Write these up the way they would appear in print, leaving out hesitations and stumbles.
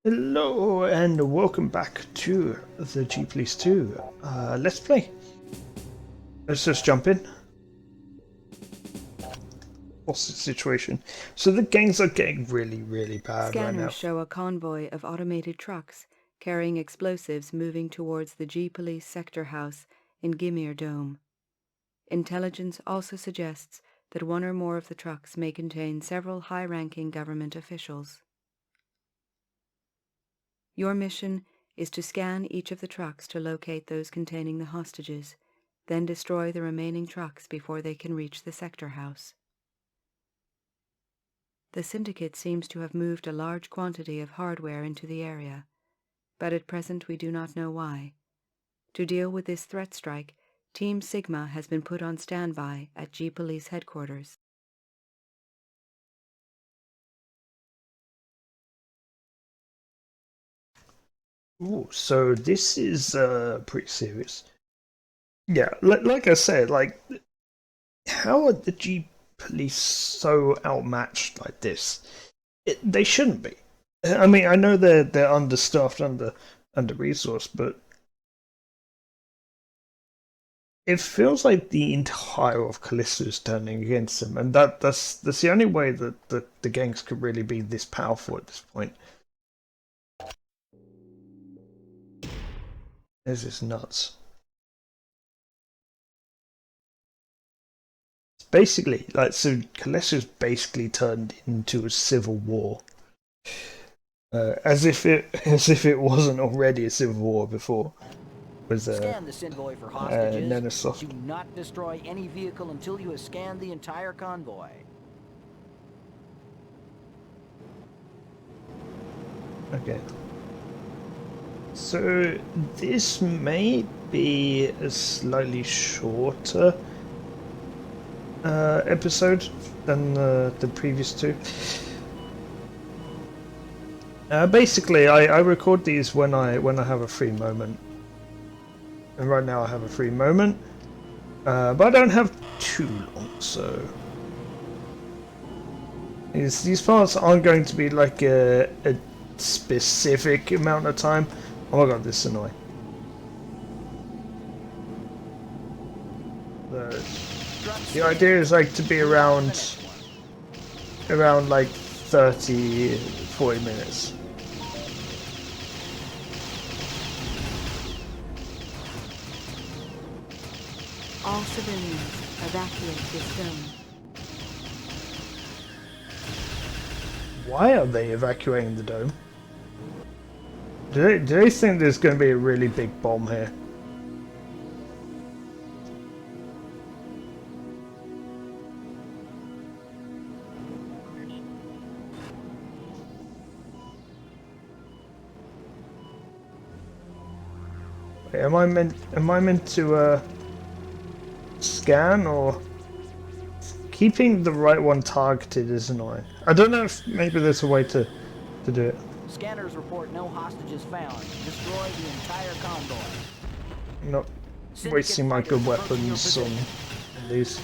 Hello and welcome back to the G Police 2 Let's Play. Let's just jump in. What's the situation? So the gangs are getting really bad right now. Scanners show a convoy of automated trucks carrying explosives moving towards the G Police sector house in Gimir Dome. Intelligence also suggests that one or more of the trucks may contain several high-ranking government officials. Your mission is to scan each of the trucks to locate those containing the hostages, then destroy the remaining trucks before they can reach the sector house. The Syndicate seems to have moved a large quantity of hardware into the area, but at present we do not know why. To deal with this threat strike, Team Sigma has been put on standby at G Police headquarters. Ooh, so this is pretty serious. Yeah, like I said, like, how are the G Police so outmatched like this? They shouldn't be. I mean, I know they're understaffed, under resourced, but it feels like the entire of Callisto is turning against them, and that's the only way that the gangs could really be this powerful at this point. This is nuts. It's basically like, so Callisto's basically turned into a civil war, as if it wasn't already a civil war before. With Scan the convoy for hostages. Nenosoft. Do not destroy any vehicle until you have scanned the entire convoy. Okay. So this may be a slightly shorter episode than the previous two. Basically, I record these when I have a free moment, and right now I have a free moment, but I don't have too long, so these parts aren't going to be like a specific amount of time. Oh my god, this is annoying. The idea is like to be around like 30-40 minutes. All civilians evacuate this dome. Why are they evacuating the dome? Do they think there's going to be a really big bomb here? Wait, am I meant to scan, or keeping the right one targeted is annoying? I don't know if maybe there's a way to do it. Scanners report no hostages found. Destroy the entire convoy. I'm not wasting my good weapons on these.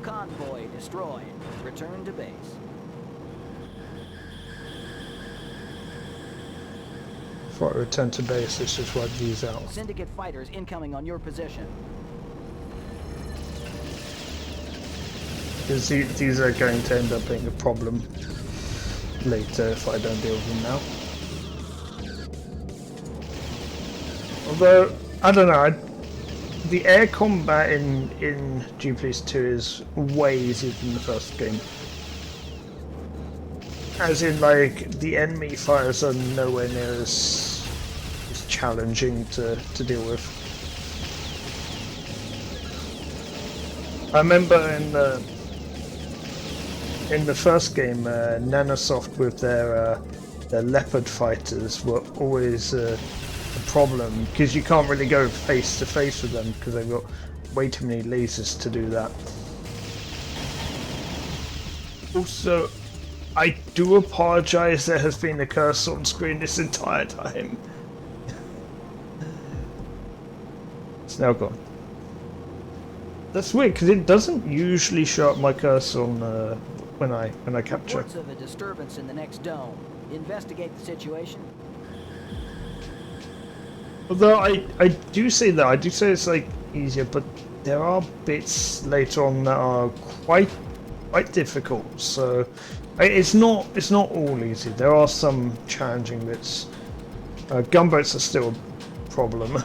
Convoy destroyed. Return to base. Before I return to base, let's just wipe these out. Syndicate fighters incoming on your position. Because these are going to end up being a problem later if I don't deal with them now. Although, I don't know, the air combat in G Police 2 is way easier than the first game. As in, like, the enemy fighters are nowhere near as challenging to deal with. I remember in the first game, Nanosoft with their Leopard fighters were always a problem, because you can't really go face to face with them because they've got way too many lasers to do that. Also, I do apologize, there has been a cursor on screen this entire time. now gone. That's weird because it doesn't usually show up my cursor on when I capture. Reports of a disturbance in the next dome. Investigate the situation. Although I do say that, I do say it's like easier, but there are bits later on that are quite difficult. So it's not all easy. There are some challenging bits. Gunboats are still a problem.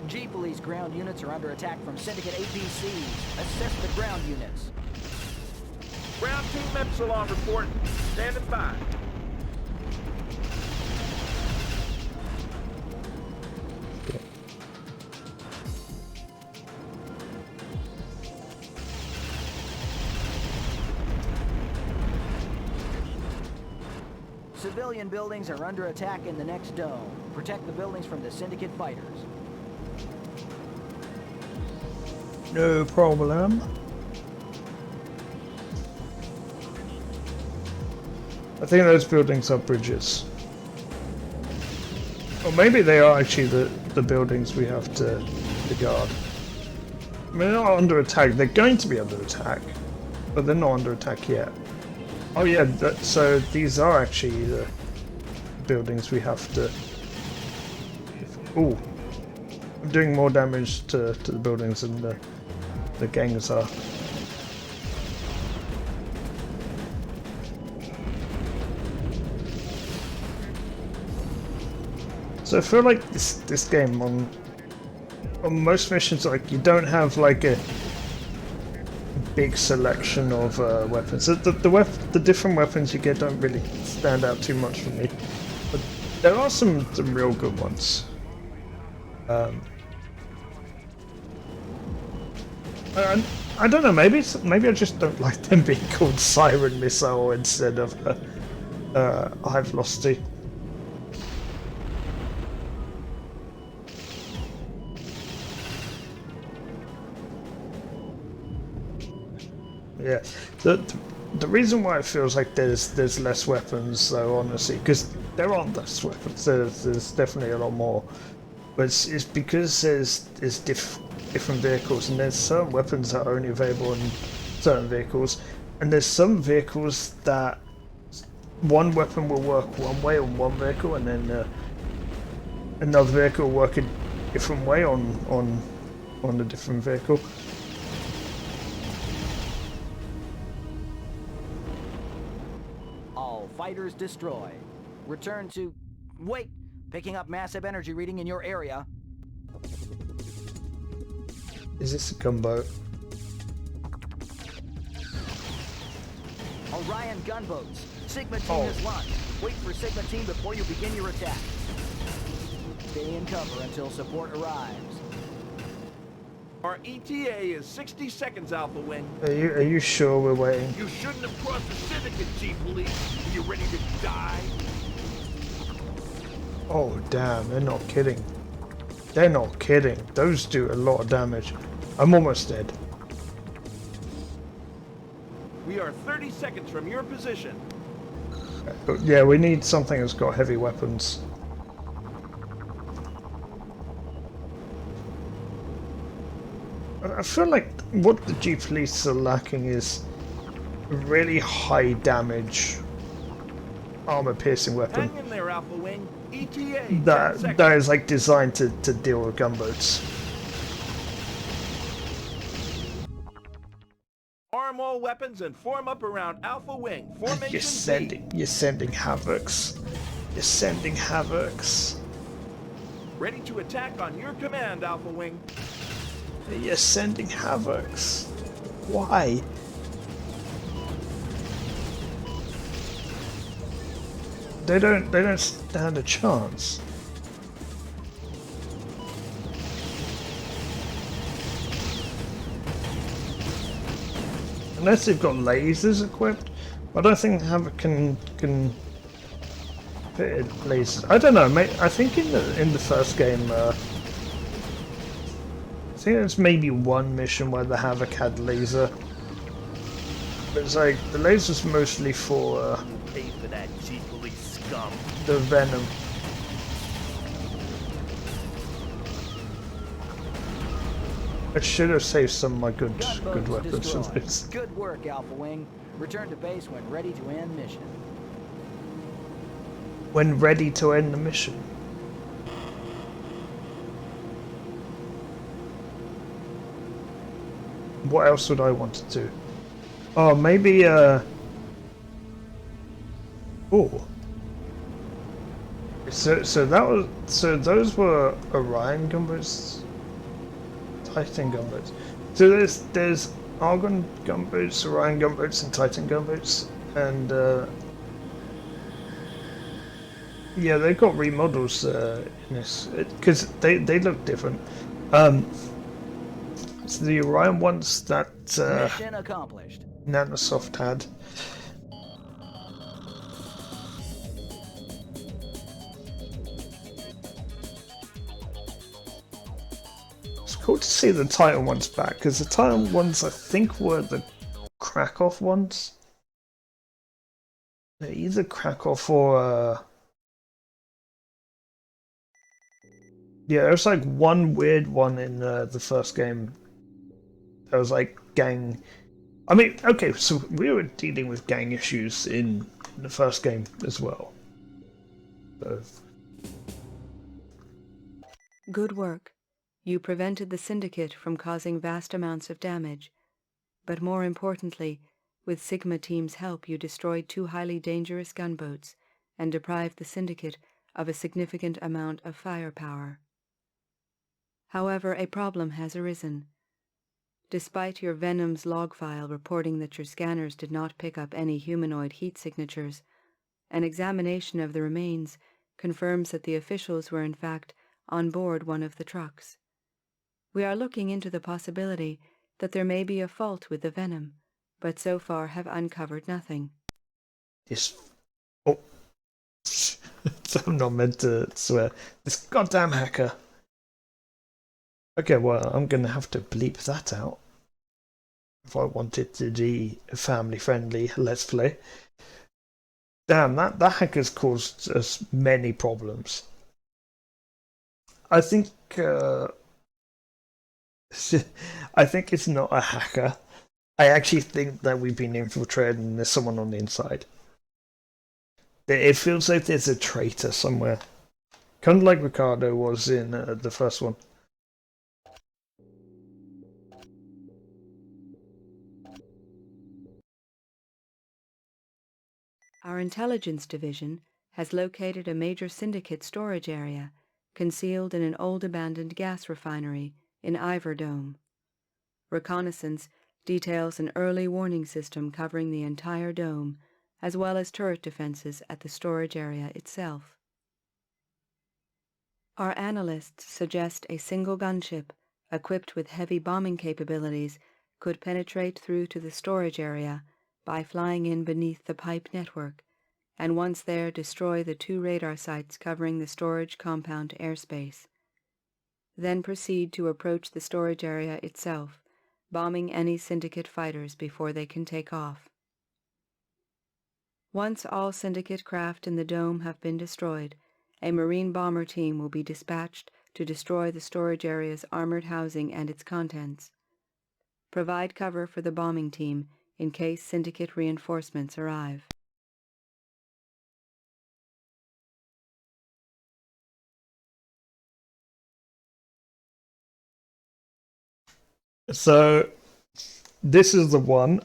G-Police ground units are under attack from Syndicate APCs. Assess the ground units. Ground Team Epsilon reporting. Standing by. Civilian buildings are under attack in the next dome. Protect the buildings from the Syndicate fighters. No problem. I think those buildings are bridges. Or maybe they are actually the buildings we have to guard. I mean, they're not under attack. They're going to be under attack, but they're not under attack yet. Oh yeah, so these are actually the buildings we have to... Ooh. I'm doing more damage to the buildings than the gangs are. So I feel like this game on most missions, like, you don't have like a big selection of weapons. The different weapons you get don't really stand out too much for me, but there are some real good ones. I don't know. Maybe I just don't like them being called Siren Missile instead of High Velocity. Yeah, the reason why it feels like there's less weapons, though, honestly, because there aren't less weapons. There's definitely a lot more, but it's because there's different vehicles, and there's certain weapons that are only available in certain vehicles, and there's some vehicles that one weapon will work one way on one vehicle, and then another vehicle will work a different way on a different vehicle. Fighters destroyed. Return to... Wait! Picking up massive energy reading in your area. Is this a gunboat? Orion gunboats. Sigma team is launched. Wait for Sigma team before you begin your attack. Stay in cover until support arrives. Our ETA is 60 seconds, Alpha Wing. Are you sure we're waiting? You shouldn't have crossed the Syndicate, G-Police. Are you ready to die? Oh damn, they're not kidding. They're not kidding. Those do a lot of damage. I'm almost dead. We are 30 seconds from your position. But yeah, we need something that's got heavy weapons. I feel like what the G-Police are lacking is a really high damage armor-piercing weapon Hang in there, Alpha Wing. ETA. 10 that seconds. is like designed to deal with gunboats. Arm all weapons and form up around Alpha Wing. Formation You're sending havocs. You're sending havocs. Ready to attack on your command, Alpha Wing. You're sending havocs. Why? They don't stand a chance. Unless they've got lasers equipped. I don't think Havoc can fit lasers. I don't know, mate. I think in the first game I think there's maybe one mission where the Havoc had laser. But it's like, the laser's mostly for Pay for that G-Police scum. the Venom. I should have saved some of my good Gunboats weapons for destroyed. this. Good work, Alpha Wing. Return to base when ready to end mission. When ready to end the mission. What else would I want to do? Oh, maybe, oh. So that was, so those were Orion gunboats, Titan gunboats. So there's Argon gunboats, Orion gunboats, and Titan gunboats, and yeah, they've got remodels in this because they look different. So the Orion ones that Mission accomplished. Nanosoft had. It's cool to see the Titan ones back because the Titan ones I think were the Krakow ones. They're either Krakow or yeah, there was like one weird one in the first game. There was like gang. I mean, okay, so we were dealing with gang issues in the first game as well. So. Good work. You prevented the Syndicate from causing vast amounts of damage. But more importantly, with Sigma Team's help you destroyed 2 highly dangerous gunboats and deprived the Syndicate of a significant amount of firepower. However, a problem has arisen. Despite your Venom's log file reporting that your scanners did not pick up any humanoid heat signatures, an examination of the remains confirms that the officials were in fact on board one of the trucks. We are looking into the possibility that there may be a fault with the Venom, but so far have uncovered nothing. This... Oh. I'm not meant to swear. This goddamn hacker. Okay, well, I'm gonna have to bleep that out if I want it to be a family-friendly Let's Play. Damn, that hacker's caused us many problems. I think I think it's not a hacker. I actually think that we've been infiltrated and there's someone on the inside. It feels like there's a traitor somewhere. Kind of like Ricardo was in the first one. Our intelligence division has located a major syndicate storage area concealed in an old abandoned gas refinery in Iverdome. Reconnaissance details an early warning system covering the entire dome, as well as turret defenses at the storage area itself. Our analysts suggest a single gunship, equipped with heavy bombing capabilities, could penetrate through to the storage area by flying in beneath the pipe network, and once there destroy the 2 radar sites covering the storage compound airspace. Then proceed to approach the storage area itself, bombing any Syndicate fighters before they can take off. Once all Syndicate craft in the dome have been destroyed, a Marine bomber team will be dispatched to destroy the storage area's armored housing and its contents. Provide cover for the bombing team in case Syndicate reinforcements arrive. So, this is the one.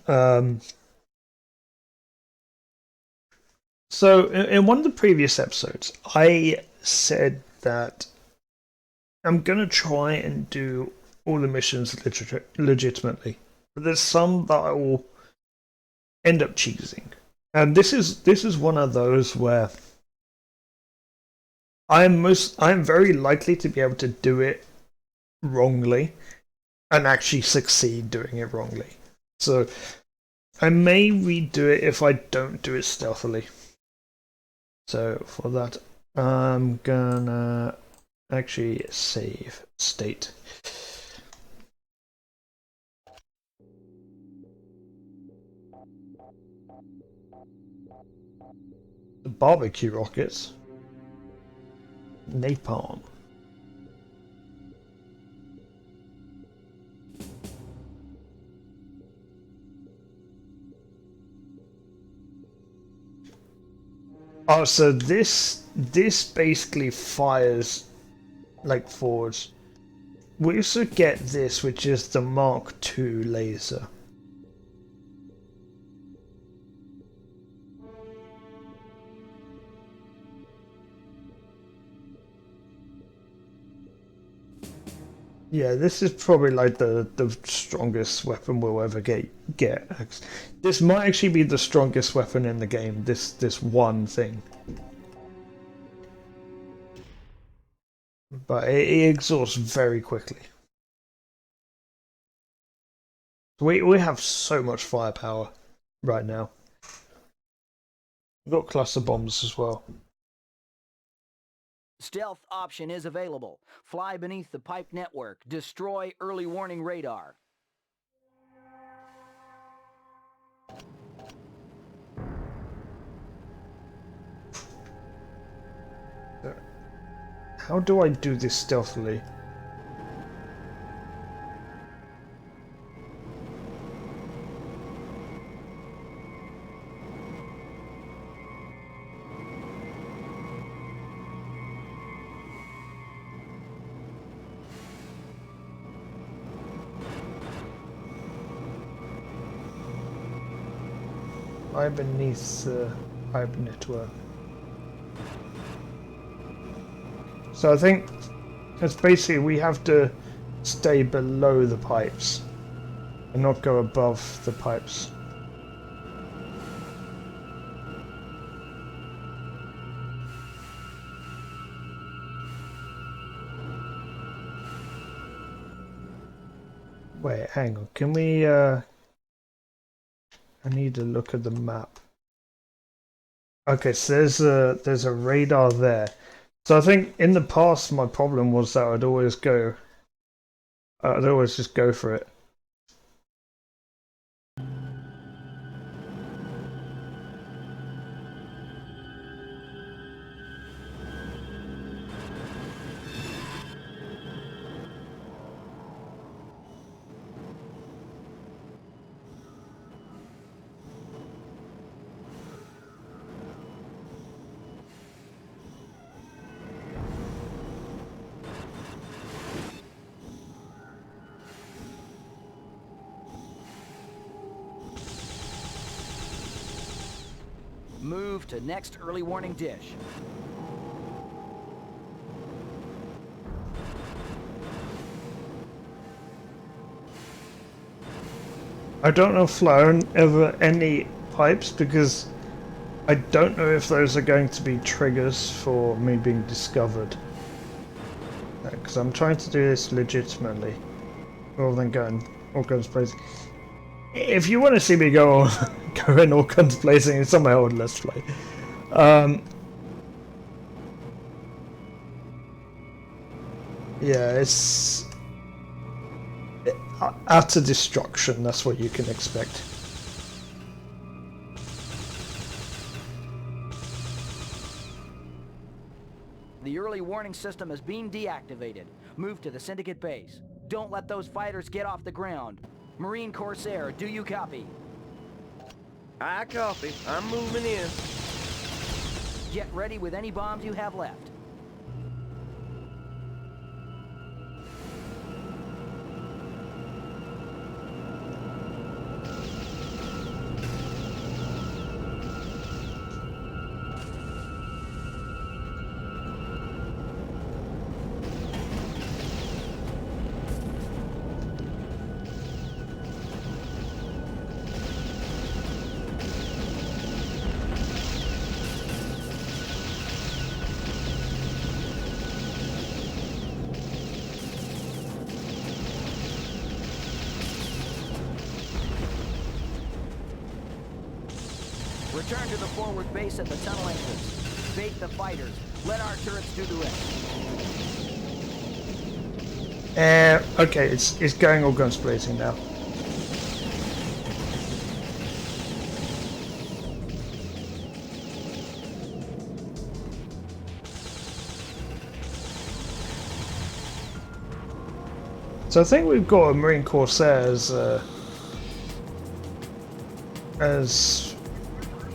So, in one of the previous episodes, I said that I'm going to try and do all the missions legitimately. But there's some that I will end up cheesing. And this is one of those where I'm very likely to be able to do it wrongly and actually succeed doing it wrongly. So I may redo it if I don't do it stealthily. So for that, I'm gonna actually save state. The barbecue rockets. Napalm. Oh, so this basically fires like forwards. We also get this, which is the Mark II laser. Yeah, this is probably like the strongest weapon we'll ever get. This might actually be the strongest weapon in the game. This one thing, but it exhausts very quickly. We have so much firepower right now. We've got cluster bombs as well. Stealth option is available. Fly beneath the pipe network. Destroy early warning radar. How do I do this stealthily? Fly beneath the pipe network. So I think it's basically we have to stay below the pipes and not go above the pipes. Wait, hang on. Can we I need to look at the map. Okay, so there's a radar there. So I think in the past my problem was that I'd always just go for it. Move to next early warning dish. I don't know if flown ever any pipes because I don't know if those are going to be triggers for me being discovered. Because I'm trying to do this legitimately rather than going all guns blazing. If you want to see me go in all guns blazing, it's on my old Let's Play. Yeah, it's utter destruction. That's what you can expect. The early warning system is being deactivated. Move to the Syndicate base. Don't let those fighters get off the ground. Marine Corsair, do you copy? I copy. I'm moving in. Get ready with any bombs you have left. Return to the forward base at the tunnel entrance. Bait the fighters. Let our turrets do the rest. Okay, it's going all guns blazing now. So I think we've got a Marine Corsair as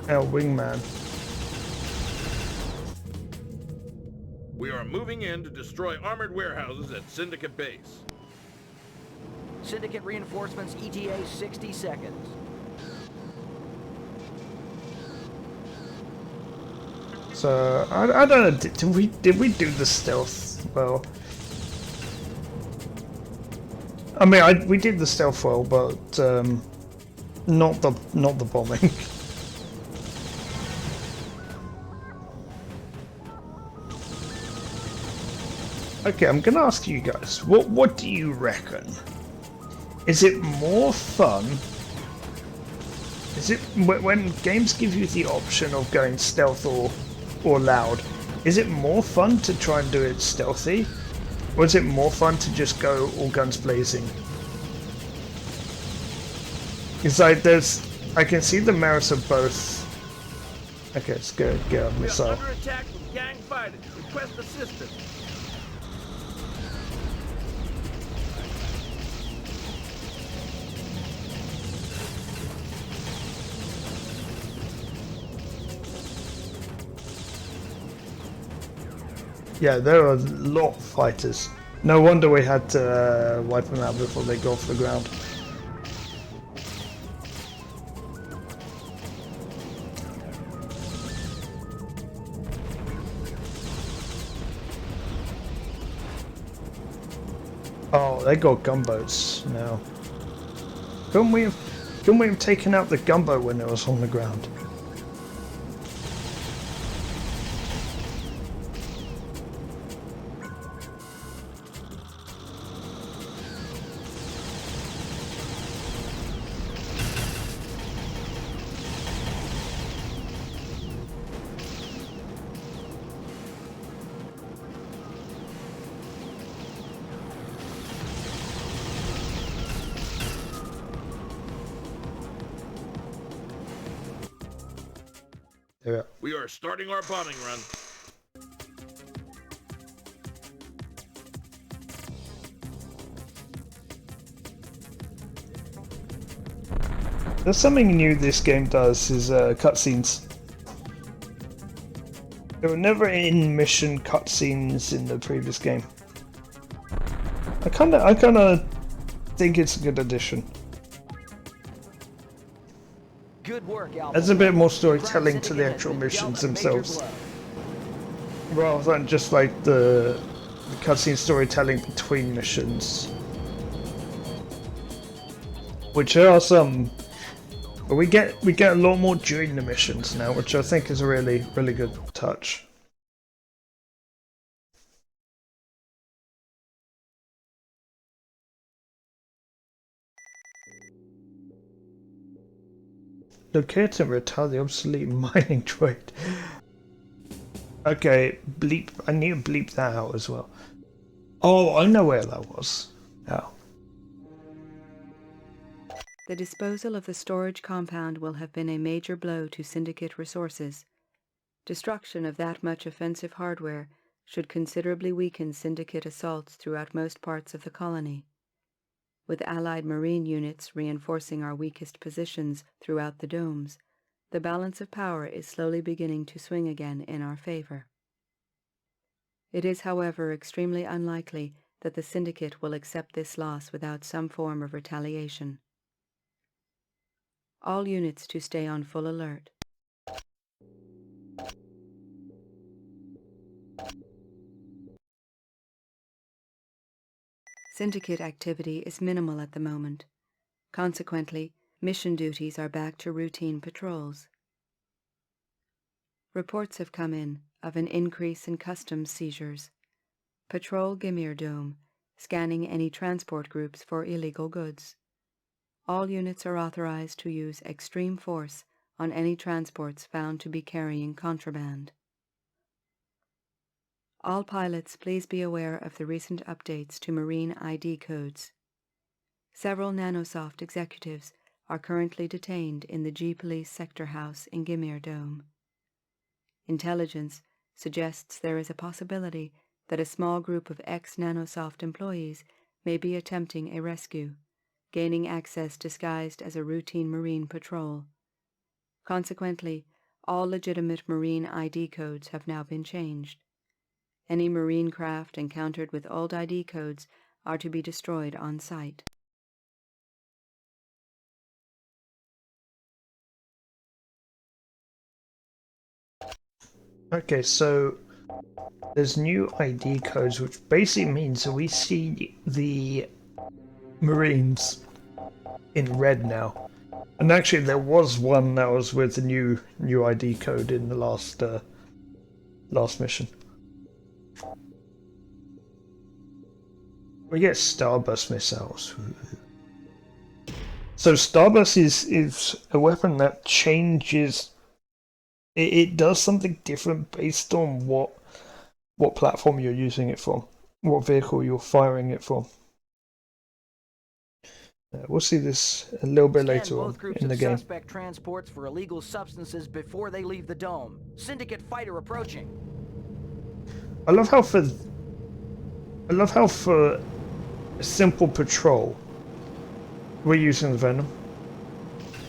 our wingman. We are moving in to destroy armored warehouses at Syndicate Base. Syndicate reinforcements ETA 60 seconds. So I don't know. Did we do the stealth well? I mean, we did the stealth well, but not the bombing. Okay, I'm gonna ask you guys. What do you reckon? Is it more fun? Is it when games give you the option of going stealth or loud? Is it more fun to try and do it stealthy, or is it more fun to just go all guns blazing? It's like I can see the merits of both. Okay, it's good. Get a We are missile. under attack from gang fighters. Request assistance. Yeah, there are a lot of fighters. No wonder we had to wipe them out before they go off the ground. Oh, they got gunboats now. Couldn't we have taken out the gunboat when it was on the ground? Yeah. We are starting our bombing run. There's something new this game does is cutscenes. There were never in mission cutscenes in the previous game. I kinda think it's a good addition. Good work, Alpha. There's a bit more Ground storytelling to the Syndicate actual has been missions dealt a major themselves, blow. rather than just like the cutscene storytelling between missions, which are some. But we get a lot more during the missions now, which I think is a really good touch. Locate and retire the obsolete mining droid. Okay, bleep. I need to bleep that out as well. Oh, I know where that was. Oh. The disposal of the storage compound will have been a major blow to Syndicate resources. Destruction of that much offensive hardware should considerably weaken Syndicate assaults throughout most parts of the colony. With Allied Marine units reinforcing our weakest positions throughout the domes, the balance of power is slowly beginning to swing again in our favor. It is, however, extremely unlikely that the Syndicate will accept this loss without some form of retaliation. All units to stay on full alert. Syndicate activity is minimal at the moment. Consequently, mission duties are back to routine patrols. Reports have come in of an increase in customs seizures. Patrol Gimir Dome, scanning any transport groups for illegal goods. All units are authorized to use extreme force on any transports found to be carrying contraband. All pilots, please be aware of the recent updates to Marine ID codes. Several Nanosoft executives are currently detained in the G-Police sector house in Gimir Dome. Intelligence suggests there is a possibility that a small group of ex-Nanosoft employees may be attempting a rescue, gaining access disguised as a routine Marine patrol. Consequently, all legitimate Marine ID codes have now been changed. Any Marine craft encountered with old ID codes are to be destroyed on site. Okay, so there's new ID codes, which basically means that we see the Marines in red now. And actually, there was one that was with the new ID code in the last mission. We get Starburst missiles. So Starburst is a weapon that changes. It does something different based on what platform you're using it from, what vehicle you're firing it from. We'll see this a little bit later on in the game. Suspect transports for illegal substances before they leave the dome. Syndicate fighter approaching. I love how for a simple patrol we're using the Venom.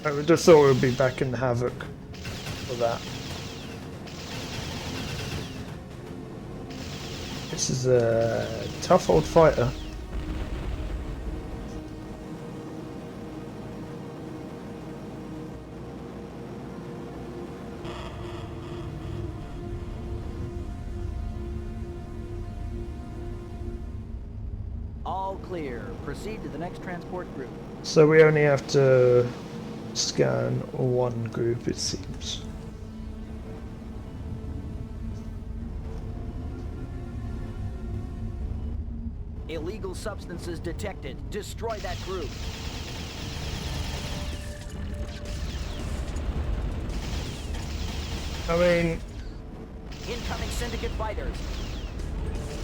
I just thought we would be back in the Havoc for that. This is a tough old fighter. All clear. Proceed to the next transport group. So we only have to scan one group, it seems. Illegal substances detected. Destroy that group. I mean, Incoming Syndicate fighters.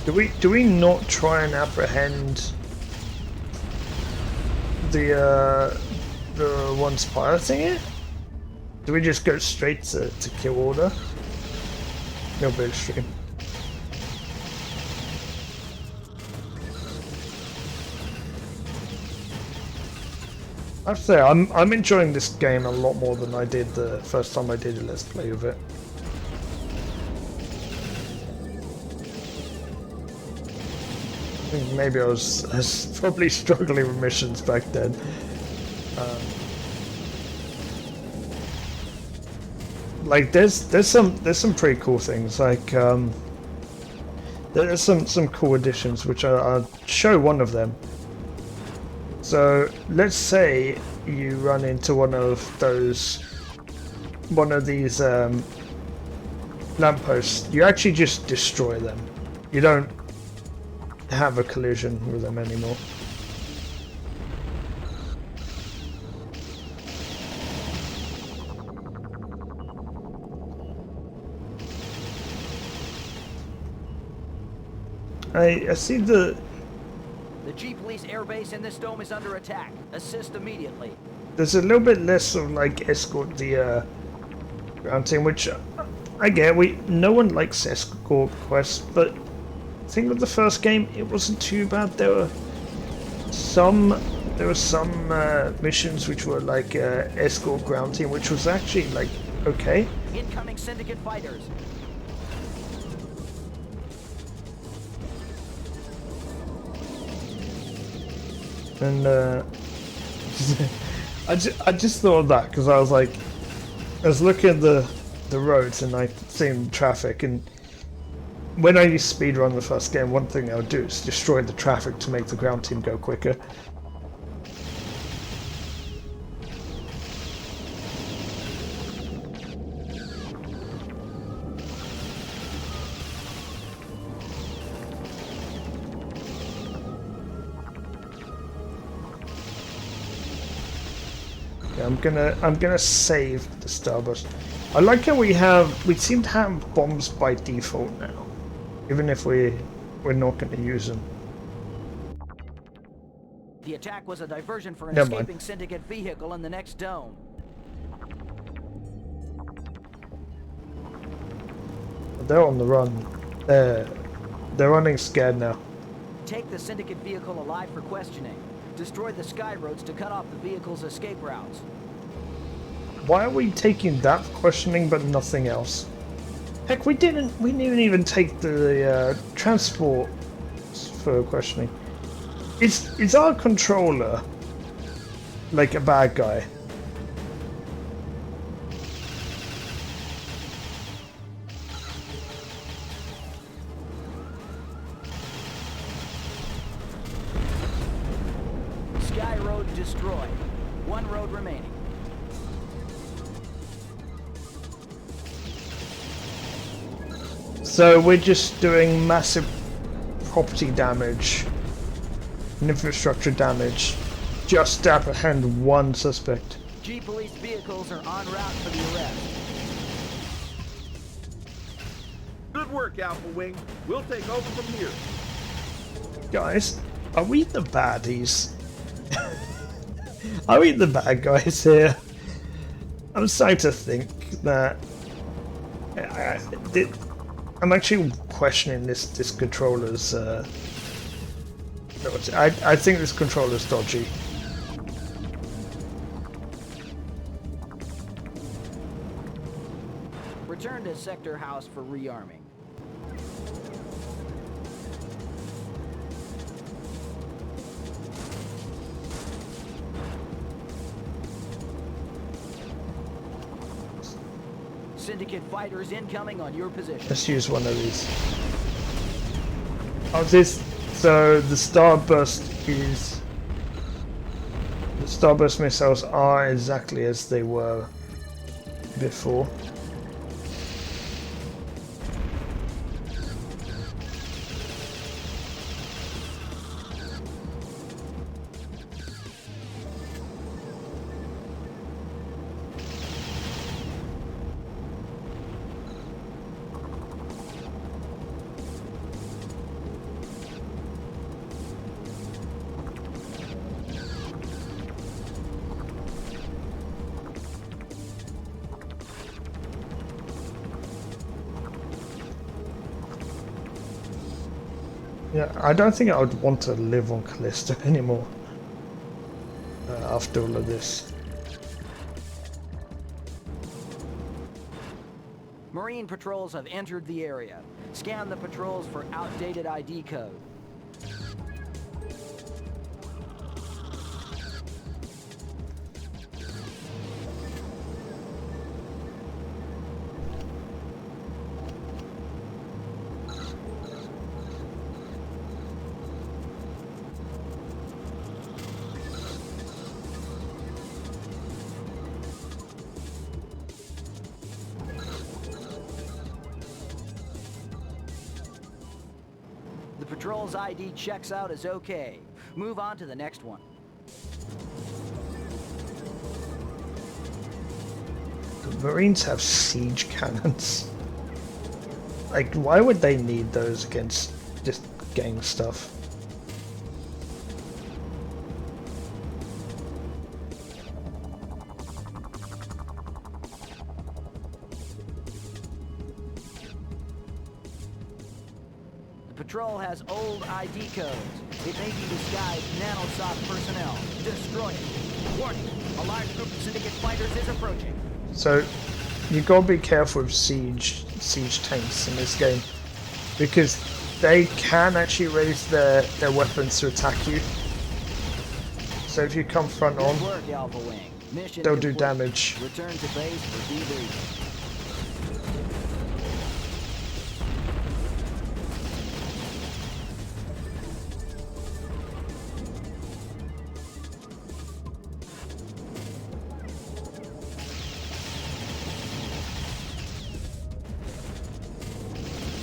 do we not try and apprehend the one piloting it? Do we just go straight to kill order? No bit extreme. I have to say, I'm enjoying this game a lot more than I did the first time I did a Let's Play of it. I think maybe I was probably struggling with missions back then. Like there's some pretty cool things. Like there's some cool additions, which I'll show one of them. So let's say you run into one of these lampposts. You actually just destroy them. You don't have a collision with them anymore. I see the G-Police airbase in this dome is under attack. Assist immediately. there's a little bit less of like escort the ground team, which I get. No one likes escort quests, but I think with the first game it wasn't too bad. There were some missions which were like escort ground team, which was actually like okay. Incoming Syndicate fighters. And I just thought of that because I was like, I was looking at the roads and I seen traffic, and when I used to speedrun the first game, one thing I would do is destroy the traffic to make the ground team go quicker. Yeah, I'm gonna save the Starburst. I like how we seem to have bombs by default now, even if we're not going to use them. The attack was a diversion for an Never mind. escaping Syndicate vehicle in the next dome. They're on the run. They're running scared now. Take the Syndicate vehicle alive for questioning. Destroy the sky roads to cut off the vehicle's escape routes. Why are we taking that for questioning but nothing else? Heck, we didn't even take the transport for questioning. Is our controller like a bad guy? Sky Road destroyed. One road remaining. So we're just doing massive property damage and infrastructure damage just to apprehend one suspect. G police vehicles are en route for the arrest. Good work, Alpha Wing. We'll take over from here. Guys, are we the baddies? Are we the bad guys here? I'm starting to think that I'm actually questioning this controller's. I think this controller's dodgy. Return to Sector House for rearming. Syndicate fighters incoming on your position. Let's use one of these. Oh, so the Starburst is... The Starburst missiles are exactly as they were before. Yeah, I don't think I would want to live on Callisto anymore after all of this. Marine patrols have entered the area. Scan the patrols for outdated ID code. The patrol's ID checks out as okay. Move on to the next one. The Marines have siege cannons. Like, why would they need those against just gang stuff? Patrol has old ID codes. It may be disguised nanosoft personnel. Destroy it. Warning, a large group of Syndicate fighters is approaching. So, you gotta be careful with siege tanks in this game, because they can actually raise their weapons to attack you. So if you come front on, Good work, Alpha Wing. Mission they'll do complete. damage. Return to base for debriefing.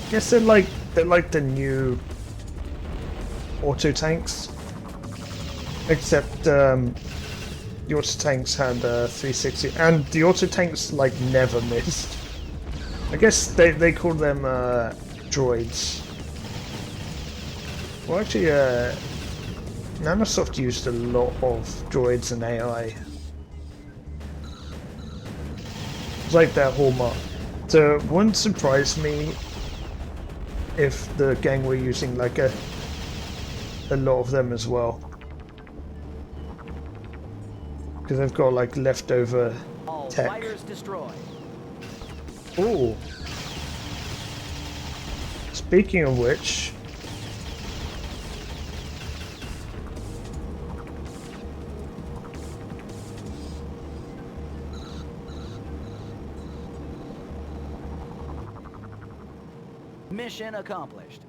I guess they're like the new auto tanks, except the auto tanks had 360, and the auto tanks like never missed. I guess they call them droids. Well, actually, Nanosoft used a lot of droids and AI. It's like their hallmark. So it wouldn't surprise me if the gang were using like a lot of them as well, because they've got like leftover All tech. fighters destroyed. Oh, speaking of which, Mission accomplished.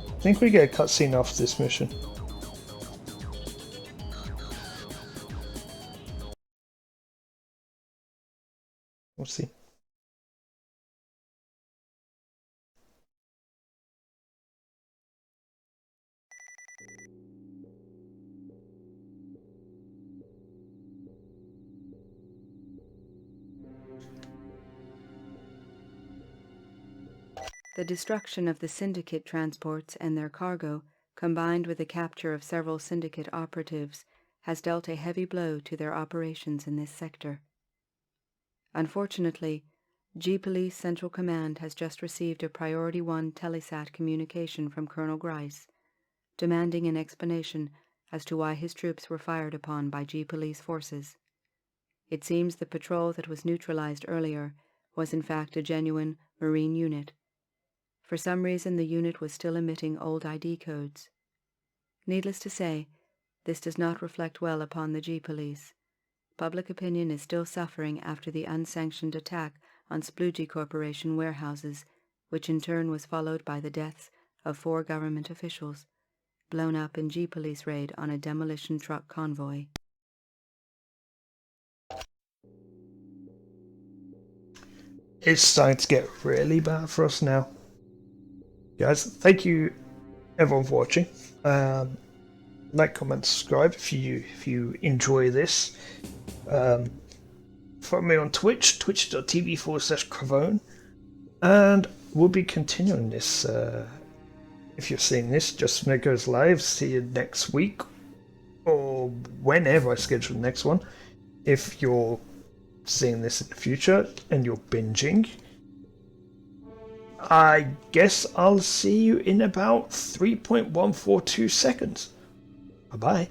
I think we get a cutscene after this mission. We'll see. The destruction of the Syndicate transports and their cargo, combined with the capture of several Syndicate operatives, has dealt a heavy blow to their operations in this sector. Unfortunately, G-Police Central Command has just received a Priority 1 Telesat communication from Colonel Grice, demanding an explanation as to why his troops were fired upon by G-Police forces. It seems the patrol that was neutralized earlier was in fact a genuine Marine unit. For some reason the unit was still emitting old ID codes. Needless to say, this does not reflect well upon the G-Police. Public opinion is still suffering after the unsanctioned attack on Sploogie Corporation warehouses, which in turn was followed by the deaths of 4 government officials, blown up in G-Police raid on a demolition truck convoy. It's starting to get really bad for us now. Guys, thank you everyone for watching. Like, comment, subscribe if you enjoy this. Follow me on Twitch, twitch.tv/Cravone, and we'll be continuing this. If you're seeing this just when it goes live, see you next week or whenever I schedule the next one. If you're seeing this in the future and you're binging, I guess I'll see you in about 3.142 seconds. Bye-bye.